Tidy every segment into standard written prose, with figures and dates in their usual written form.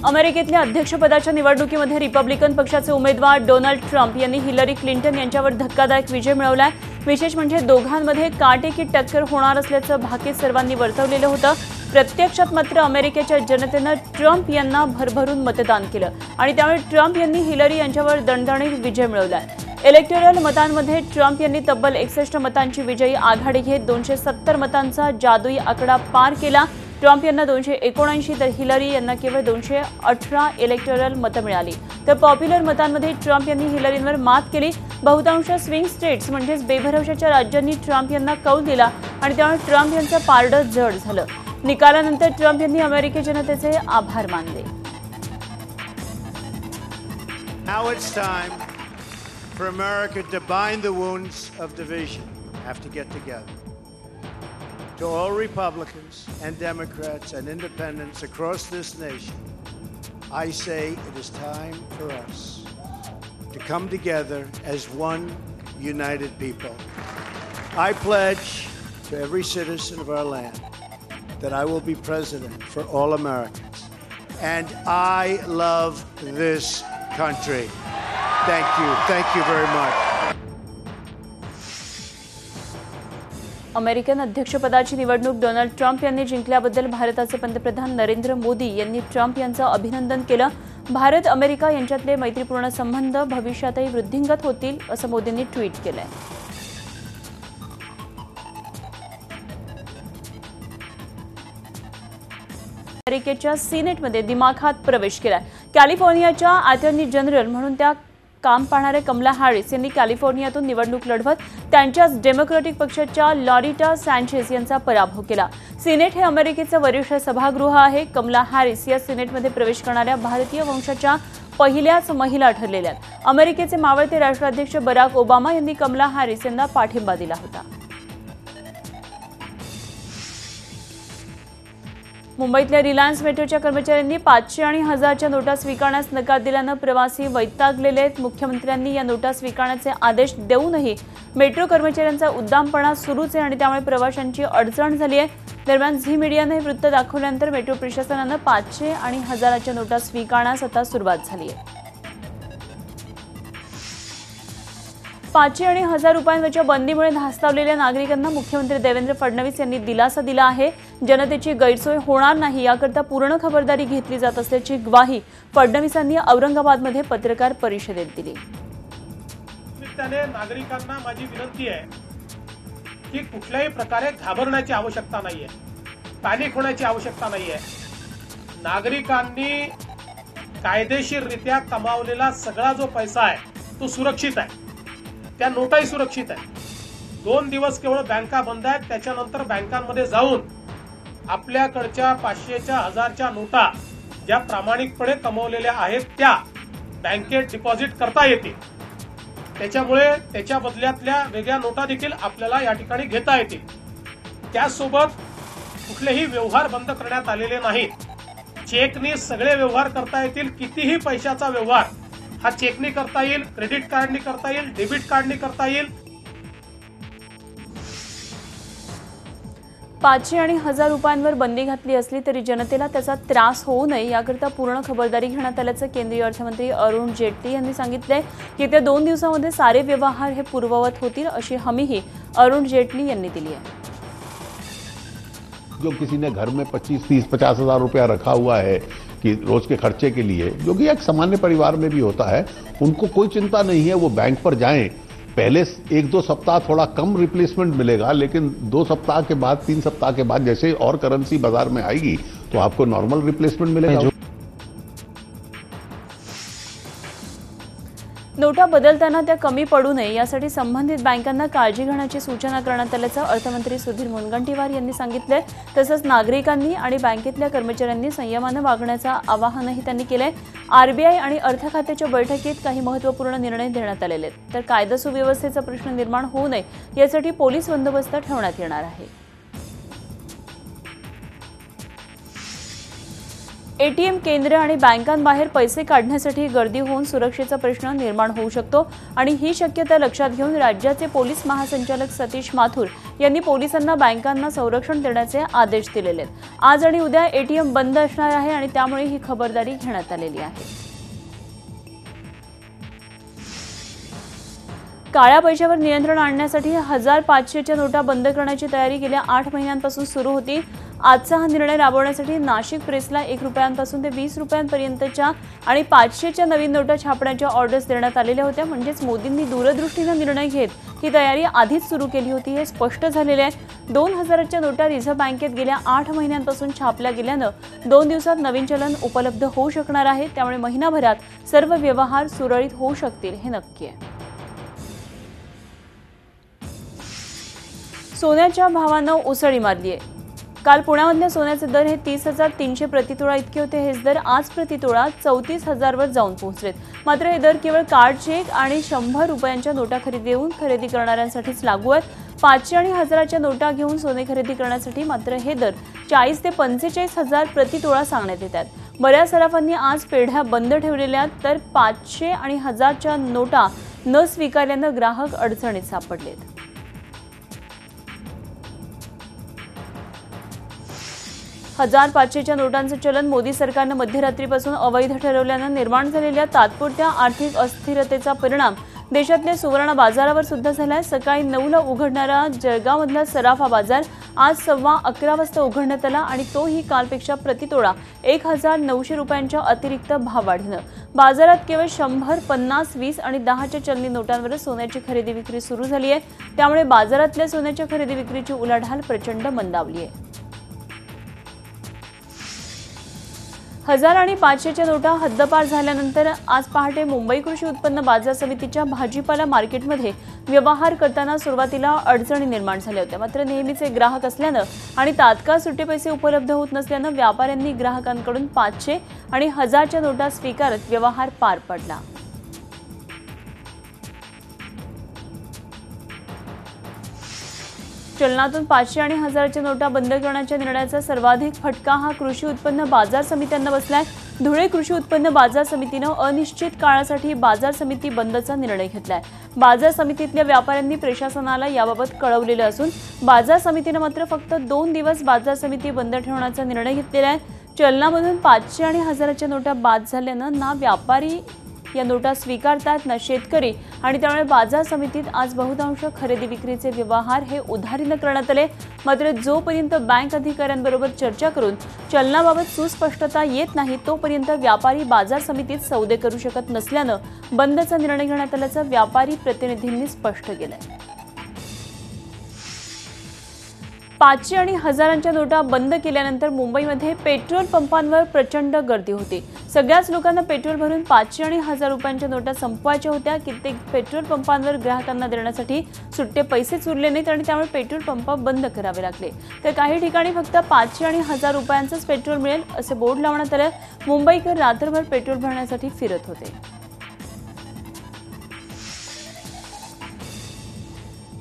अमेरिकेतल्या अध्यक्षपदाच्या निवडणुकीमध्ये रिपब्लिकन पक्षाचे उमेदवार डोनाल्ड ट्रम्प यांनी हिलरी क्लिंटन यांच्यावर धक्कादायक विजय मिळवलाय। विशेष म्हणजे दोघांमध्ये काटेकी टक्कर होणार असल्याचं भाकीत सर्वांनी वर्तवलेलं होतं। प्रत्यक्षात मात्र अमेरिकेच्या जनतेनं ट्रम्प यांना भरभरून मतदान केलं आणि त्यामुळे ट्रम्प यांनी हिलरी यांच्यावर दणदणीत विजय मिळवलाय। इलेक्टोरल मतांमध्ये ट्रम्प यांनी तब्बल 61 मतांची विजयी आघाडी घेत 270 मतांचा जादुई आकडा पार केला। ट्रम्प यांना 279 तर हिलरी यांना केवळ 218 इलेक्टोरल मतं मिळाली। तर पॉप्युलर मतांमध्ये ट्रम्प यांनी हिलरींवर मात केली। बहुतांश स्विंग स्टेट्स म्हणजेच बेभरवशाच्या राज्यांनी ट्रम्प यांना कौल दिला आणि त्यामुळे ट्रम्प यांचं पारडं जड झालं। निकालानंतर ट्रम्प यांनी अमेरिकी जनतेचे आभार मानले। Now it's time for America to bind the wounds of division. Have to get together. To all Republicans and Democrats and independents across this nation, I say it is time for us to come together as one united people. I pledge to every citizen of our land that I will be president for all Americans. And I love this country. Thank you. Thank you very much. American अध्यक्षपदाची निवडणूक Donald Trump यांनी जिंकल्याबद्दल भारताचे पंतप्रधान नरेंद्र मोदी यांनी Trump यांचं अभिनंदन केलं। Bharat America यांच्यातले मैत्रीपूर्ण संबंध भविष्यातही वृद्धिंगत होतील असं मोदींनी ट्विट केलंय। अमेरिकेच्या सिनेटमध्ये दिमाखात प्रवेश केलाय। कॅलिफोर्नियाच्या अटॉर्नी जनरल म्हणून त्या काम पाहणारे कमला हॅरिस यांनी कॅलिफोर्नियातून निवडणूक लढवत त्यांच्याच डेमोक्रॅटिक पक्षाच्या लॉरिटा सँचेज यांचा पराभव केला। सिनेट हे अमेरिकेचं वरिष्ठ सभागृह आहे। कमला हॅरिस या सिनेटमध्ये प्रवेश करणाऱ्या भारतीय वंशाच्या पहिल्याच महिला ठरलेल्या आहेत। अमेरिकेचे मावळते राष्ट्राध्यक्ष बराक ओबामा यांनी कमला हॅरिस यांना पाठिंबा दिला होता। मुंबईतल्या रिलायन्स मेट्रोच्या कर्मचाऱ्यांनी 500 आणि 1000च्या नोटा स्वीकारण्यास नकार दिल्यानं प्रवासी वैतागलेले आहेत। मुख्यमंत्र्यांनी या नोटा स्वीकारण्याचे आदेश देऊनही मेट्रो कर्मचाऱ्यांचा उद्दामपणा सुरूच आहे आणि त्यामुळे प्रवाशांची अडचण झाली आहे। दरम्यान झी मीडियाने हे वृत्त दाखवल्यानंतर मेट्रो प्रशासनानं 500 आणि 1000च्या नोटा स्वीकारण्यास आता सुरुवात झाली आहे। 500 आणि 1000 रुपयांवरच्या बंदीमुळे धास्तावलेल्या नागरिकांना मुख्यमंत्री देवेंद्र फडणवीस यांनी दिलासा दिला आहे। जनतेची गैरसोय होणार नाही याकरता पूर्ण खबरदारी घेतली जात असल्याची ग्वाही फडणवीसांनी औरंगाबादमध्ये पत्रकार परिषदेत दिली। नागरिकांना माझी विनंती आहे की कुठल्याही प्रकारे घाबरण्याची आवश्यकता नाहीये, पॅनिक होण्याची आवश्यकता नाहीये। नागरिकांनी कायदेशीररित्या कमावलेला सगळा जो पैसा आहे तो सुरक्षित आहे, त्या नोटाही सुरक्षित आहे। 2 दिवस केवळ बँका बंद आहेत, त्याच्यानंतर बँकांमध्ये जाऊन आपल्याकडच्या 500च्या 1000च्या नोटा ज्या प्रामाणिकपणे कमवलेल्या आहेत त्या बँकेत डिपॉझिट करता येतील। त्याच्यामुळे त्याच्या बदल्यातल्या वेगळ्या नोटा देखील आपल्याला या ठिकाणी घेता येतील। त्यासोबत कुठलेही व्यवहार बंद करण्यात आलेले नाहीत। चेकनी सगळे व्यवहार करता येतील। कितीही पैशाचा व्यवहार हा चेकनी करता येईल, क्रेडिट कार्डनी करता येईल, डेबिट कार्डनी करता येईल। 500 आणि 1000 रुपयांवर बंदी घातली असली तरी जनतेला त्याचा त्रास होऊ नये याकरता पूर्ण खबरदारी घेण्यात आल्याचं केंद्रीय अर्थमंत्री अरुण जेटली यांनी सांगितलंय। येत्या 2 दिवसांमध्ये सारे व्यवहार हे पूर्ववत होतील अशी हमीही अरुण जेटली यांनी दिली आहे। जो किसी ने घर में 25, 30, 50 हजार रुपया रखा हुआ है कि रोज के खर्चे के लिए, जो कि एक सामान्य परिवार में भी होता है, उनको कोई चिंता नहीं है। वो बैंक पर जाएं, पहले 1-2 सप्ताह थोड़ा कम रिप्लेसमेंट मिलेगा, लेकिन 2 सप्ताह के बाद 3 सप्ताह के बाद जैसे और करेंसी बाजार में आएगी तो आपको नॉर्मल रिप्लेसमेंट मिलेगा। नोटा बदलताना त्या कमी पडू नये यासाठी संबंधित बँकांना काळजी घेण्याची सूचना करण्यात आल्याचं अर्थमंत्री सुधीर मुनगंटीवार यांनी सांगितलंय। तसंच नागरिकांनी आणि बँकेतल्या कर्मचाऱ्यांनी संयमानं वागण्याचं आवाहनही त्यांनी केलंय। आरबीआय आणि अर्थ खात्याच्या बैठकीत काही महत्त्वपूर्ण निर्णय देण्यात आलेले आहेत। तर कायदा सुव्यवस्थेचा प्रश्न निर्माण होऊ नये यासाठी पोलीस बंदोबस्त ठेवण्यात येणार आहे। एटीएम केंद्र आणि बँकांबाहेर पैसे काढण्यासाठी गर्दी होऊन सुरक्षेचा प्रश्न निर्माण होऊ शकतो आणि ही शक्यता लक्षात घेऊन राज्याचे पोलीस महासंचालक सतीश माथुर यांनी पोलिसांना बँकांना संरक्षण देण्याचे आदेश दिलेले आहेत। आज आणि उद्या एटीएम बंद असणार आहे आणि त्यामुळे ही खबरदारी घेण्यात आलेली आहे। काळ्या पैशावर नियंत्रण आणण्यासाठी 1500च्या नोटा बंद करण्याची तयारी गेल्या 8 महिन्यांपासून सुरू होती। आजचा हा निर्णय राबवण्यासाठी नाशिक प्रेसला 1 रुपयांपासून ते 20 रुपयांपर्यंतच्या आणि 500च्या नवीन नोटा छापण्याच्या ऑर्डर्स देण्यात आलेल्या होत्या। म्हणजेच मोदींनी दूरदृष्टीने निर्णय घेत ही तयारी आधीच सुरू केली होती हे स्पष्ट झालेले आहे। 2000च्या नोटा रिझर्व्ह बँकेत गेल्या 8 महिन्यांपासून छापल्या गेल्यानं 2 दिवसात नवीन चलन उपलब्ध होऊ शकणार आहे। त्यामुळे महिनाभरात सर्व व्यवहार सुरळीत होऊ शकतील हे नक्की आहे। सोन्याच्या भावानं उसळी मारली आहे। काल पुण्यामधल्या सोन्याचे दर हे 30,300 प्रतितोळा इतके होते। हेच दर आज प्रतितोळा 34,000 वर जाऊन पोहोचलेत। मात्र हे दर केवळ कार्ड चेक आणि 100 रुपयांच्या नोटा खरेदी करणाऱ्यांसाठीच लागू आहेत। 500 आणि 1000च्या नोटा घेऊन सोने खरेदी करण्यासाठी मात्र हे दर 40 ते 45,000 प्रतितोळा सांगण्यात येतात। बऱ्याच सराफांनी आज पेढ्या बंद ठेवलेल्या, तर 500 आणि 1000च्या नोटा न स्वीकारल्यानं ग्राहक अडचणीत सापडलेत। 1500च्या नोटांचं चलन मोदी सरकारनं मध्यरात्रीपासून अवैध ठरवल्यानं निर्माण झालेल्या तात्पुरत्या आर्थिक अस्थिरतेचा परिणाम देशातल्या सुवर्ण बाजारावर सुद्धा झालाय। सकाळी 9ला उघडणारा जळगावमधला सराफा बाजार आज 11:15 वाजता उघडण्यात आला आणि तोही कालपेक्षा प्रतितोळा 1900 रुपयांच्या अतिरिक्त भाव वाढीनं। बाजारात केवळ 100, 50, 20 आणि 10च्या चलनी नोटांवर सोन्याची खरेदी विक्री सुरू झाली आहे। त्यामुळे बाजारातल्या सोन्याच्या खरेदी विक्रीची उलाढाल प्रचंड मंदावली आहे। 1000 आणि 500च्या नोटा हद्दपार झाल्यानंतर आज पहाटे मुंबई कृषी उत्पन्न बाजार समितीच्या भाजीपाला मार्केटमध्ये व्यवहार करताना सुरुवातीला अडचणी निर्माण झाल्या होत्या। मात्र नेहमीचे ग्राहक असल्यानं आणि तात्काळ सुट्टे पैसे उपलब्ध होत नसल्यानं व्यापाऱ्यांनी ग्राहकांकडून 500 आणि 1000च्या नोटा स्वीकारत व्यवहार पार पडला। चलनातून 500 आणि 1000च्या नोटा बंद करण्याच्या निर्णयाचा सर्वाधिक फटका हा कृषी उत्पन्न बाजार समित्यांना बसलाय। धुळे कृषी उत्पन्न बाजार समितीनं अनिश्चित काळासाठी बाजार समिती बंदचा निर्णय घेतलाय। बाजार समितीतल्या व्यापाऱ्यांनी प्रशासनाला याबाबत कळवलेलं असून बाजार समितीनं मात्र फक्त 2 दिवस बाजार समिती बंद ठेवण्याचा निर्णय घेतलेला आहे। चलनामधून 500 आणि 1000च्या नोटा बाद झाल्यानं ना व्यापारी या नोटा स्वीकारतात ना शेतकरी, आणि त्यामुळे बाजार समितीत आज बहुतांश खरेदी विक्रीचे व्यवहार हे उधारीनं करण्यात आले। मात्र जोपर्यंत बँक अधिकाऱ्यांबरोबर चर्चा करून चलनाबाबत सुस्पष्टता येत नाही तोपर्यंत व्यापारी बाजार समितीत सौदे करू शकत नसल्यानं बंदचा निर्णय घेण्यात आल्याचं व्यापारी प्रतिनिधींनी स्पष्ट केलंय। 500 आणि 1000च्या नोटा बंद केल्यानंतर मुंबईमध्ये पेट्रोल पंपांवर प्रचंड गर्दी होती। सगळ्याच लोकांना पेट्रोल भरून 500 आणि 1000 रुपयांच्या नोटा संपवायच्या होत्या। कित्येक पेट्रोल पंपांवर ग्राहकांना देण्यासाठी सुट्टे पैसेच उरले नाहीत आणि त्यामुळे पेट्रोल पंप बंद करावे लागले। तर काही ठिकाणी फक्त 500 आणि 1000 रुपयांचंच पेट्रोल मिळेल असे बोर्ड लावण्यात आले। मुंबईकर रात्रभर पेट्रोल भरण्यासाठी फिरत होते।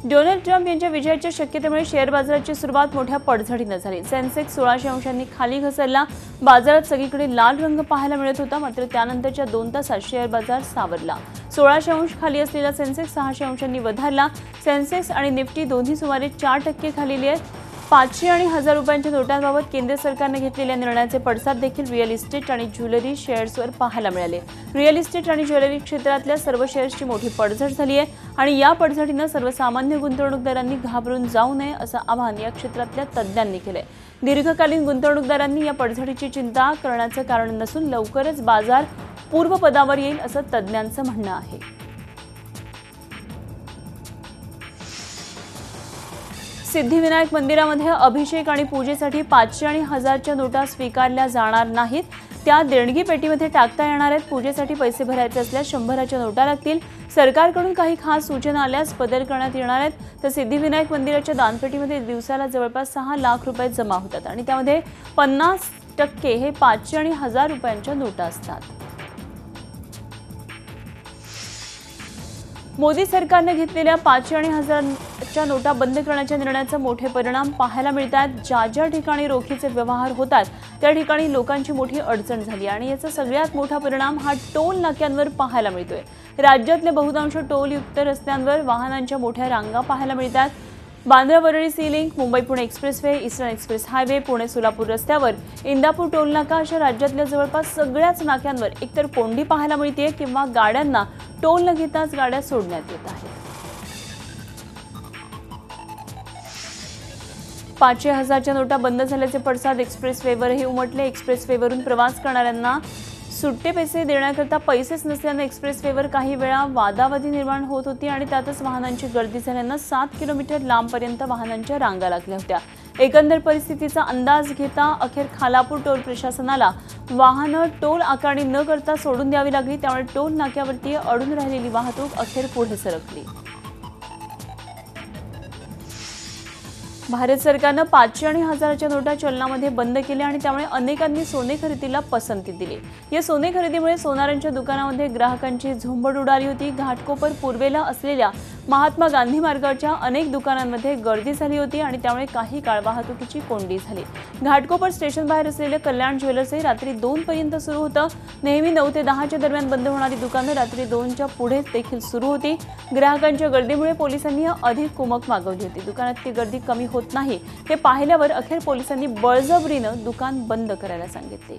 डोनाल्ड ट्रम्प यांच्या विजयाच्या शक्यतेमुळे शेअर बाजाराची सुरुवात मोठ्या पडझडीनं झाली। सेन्सेक्स 1600 अंशांनी खाली घसरला। बाजारात सगळीकडे लाल रंग पाहायला मिळत होता। मात्र त्यानंतरच्या 2 तासात शेअर बाजार सावरला। 1600 अंश खाली असलेला सेन्सेक्स 600 अंशांनी वधारला। सेन्सेक्स आणि निफ्टी दोन्ही सुमारे 4% खाली आहेत। 500 आणि 1000 रुपयांच्या नोटांबाबत केंद्र सरकारने घेतलेल्या निर्णयाचे पडसाद देखील रिअल इस्टेट आणि ज्वेलरी शेअर्सवर पाहायला मिळाले। रिअल इस्टेट आणि ज्वेलरी क्षेत्रातल्या सर्व शेअर्सची मोठी पडझड झाली आहे आणि या पडझडीनं सर्वसामान्य गुंतवणूकदारांनी घाबरून जाऊ नये असं आवाहन या क्षेत्रातल्या तज्ज्ञांनी केलंय। दीर्घकालीन गुंतवणूकदारांनी या पडझडीची चिंता करण्याचं कारण नसून लवकरच बाजार पूर्वपदावर येईल असं तज्ज्ञांचं म्हणणं आहे। सिद्धिविनायक मंदिरामध्ये अभिषेक आणि पूजेसाठी 500 आणि 1000च्या नोटा स्वीकारल्या जाणार नाहीत। त्या देणगी पेटीमध्ये टाकता येणार आहेत। पूजेसाठी पैसे भरायचे असल्यास 100च्या नोटा लागतील। सरकारकडून काही खास सूचना आल्यास बदल करण्यात येणार आहेत। तर सिद्धिविनायक मंदिराच्या दानपेटीमध्ये दिवसाला जवळपास 6 लाख रुपये जमा होतात आणि त्यामध्ये 50% हे 500 आणि 1000 रुपयांच्या नोटा असतात। मोदी सरकारने घेतलेल्या 500 आणि 1000च्या नोटा बंद करण्याच्या निर्णयाचे मोठे परिणाम पाहायला मिळतात। ज्या ठिकाणी रोखीचे व्यवहार होतात त्या ठिकाणी लोकांची मोठी अडचण झाली आणि याचा सगळ्यात मोठा परिणाम हा टोल नाक्यांवर पाहायला मिळतोय। राज्यातले बहुतांश टोलयुक्त रस्त्यांवर वाहनांच्या मोठ्या रांगा पाहायला मिळतात। Bandra Worli sea link, Mumbai Pune expressway, eastern express highway, Pune Solapur रस्त्यावर इंदापूर टोल नाका अशा राज्यातल्या जवळपास सगळ्याच नाक्यांवर एकतर कोंडी पाहायला मिळते किंवा गाड्यांना टोल न घेताच गाड्या सोडण्यात येत आहेत. 500,000च्या नोटा बंद झाल्याचे पडसाद एक्सप्रेसवेवरही उमटले. एक्सप्रेसवेवरून प्रवास करणाऱ्यांना सुट्टे पैसे देण्याकरता पैसेच नसल्यानं एक्सप्रेसवेवर काही वेळा वादावादी निर्माण होत होती आणि त्यातच वाहनांची गर्दी झाल्यानं 7 किलोमीटर लांबपर्यंत वाहनांच्या रांगा लागल्या होत्या. एकंदर परिस्थितीचा अंदाज घेता अखेर खालापूर टोल प्रशासनाला वाहनं टोल आकारणी न करता सोडून द्यावी लागली. त्यामुळे टोल नाक्यावरती अडून राहिलेली वाहतूक अखेर पुढे सरकली. भारत सरकारनं 500 आणि 1000च्या नोटा चलनामध्ये बंद केल्या आणि त्यामुळे अनेकांनी सोने खरेदीला पसंती दिली. या सोने खरेदीमुळे सोनारांच्या दुकानामध्ये ग्राहकांची झुंबड उडाली होती. घाटकोपर पूर्वेला असलेल्या महात्मा गांधी मार्गावरच्या अनेक दुकानांमध्ये गर्दी झाली होती आणि त्यामुळे काही काळ वाहतुकीची कोंडी झाली. घाटकोपर स्टेशन बाहेर असलेलं कल्याण ज्वेलर्सही रात्री 2 पर्यंत सुरू होतं. नेहमी 9 ते 10च्या दरम्यान बंद होणारी दुकानं रात्री 2च्या पुढे देखील सुरू होती. ग्राहकांच्या गर्दीमुळे पोलिसांनी अधिक कुमक मागवली होती. दुकानातली गर्दी कमी होत नाही हे पाहिल्यावर अखेर पोलिसांनी बळजबरीनं दुकान बंद करायला सांगितले.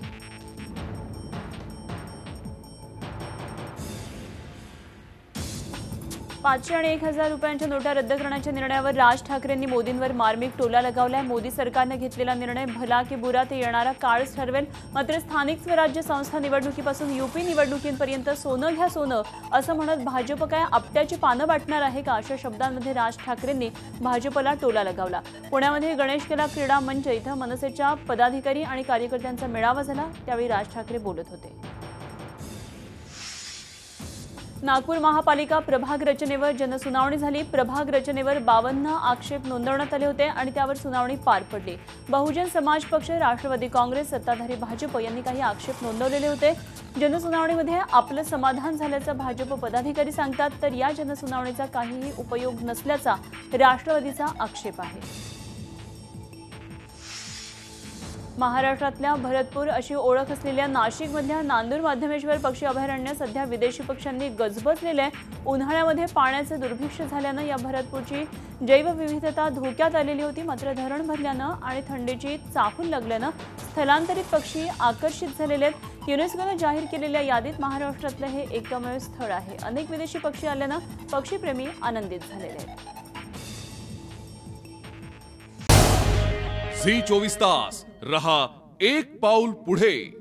₹500 आणि 1000 रुपयांच्या नोटा रद्द करण्याच्या निर्णयावर राज ठाकरेंनी मोदींवर मार्मिक टोला लगावलाय. मोदी सरकारने घेतलेला निर्णय भला की बुरा ते येणारा काळच ठरवेल. मात्र स्थानिक स्वराज्य संस्था निवडणुकीपासून यूपी निवडणुकीपर्यंत सोनं घ्या सोनं असं म्हणत भाजप काय आपट्याची पानं वाटणार आहे का अशा शब्दांमध्ये राज ठाकरेंनी भाजपला टोला लगावला. पुण्यामध्ये गणेश कला क्रीडा मंच इथं मनसेच्या पदाधिकारी आणि कार्यकर्त्यांचा मेळावा झाला. त्यावेळी राज ठाकरे बोलत होते. नागपूर महापालिका प्रभाग रचनेवर जनसुनावणी झाली. प्रभाग रचनेवर 52 आक्षेप नोंदवण्यात आले होते आणि त्यावर सुनावणी पार पडली. बहुजन समाज पक्ष, राष्ट्रवादी काँग्रेस, सत्ताधारी भाजप यांनी काही आक्षेप नोंदवलेले होते. जनसुनावणीमध्ये आपलं समाधान झाल्याचं भाजप पदाधिकारी सांगतात तर या जनसुनावणीचा काहीही उपयोग नसल्याचा राष्ट्रवादीचा आक्षेप आहे. महाराष्ट्रातल्या भरतपूर अशी ओळख असलेल्या नाशिकमधल्या नांदूर माध्यमेश्वर पक्षी अभयारण्य सध्या विदेशी पक्ष्यांनी गजबजलेलं आहे. उन्हाळ्यामध्ये पाण्याचे दुर्भिक्ष झाल्यानं या भरतपूरची जैवविविधता धोक्यात आलेली होती. मात्र धरण भरल्यानं आणि थंडीची चाहूल लागल्यानं स्थलांतरित पक्षी आकर्षित झालेले आहेत. युनेस्कोनं जाहीर केलेल्या यादीत महाराष्ट्रातलं हे एकमेव स्थळ आहे. अनेक विदेशी पक्षी आल्यानं पक्षीप्रेमी आनंदित झालेले आहेत. झी 24 तास रहा एक पाऊल पुढे.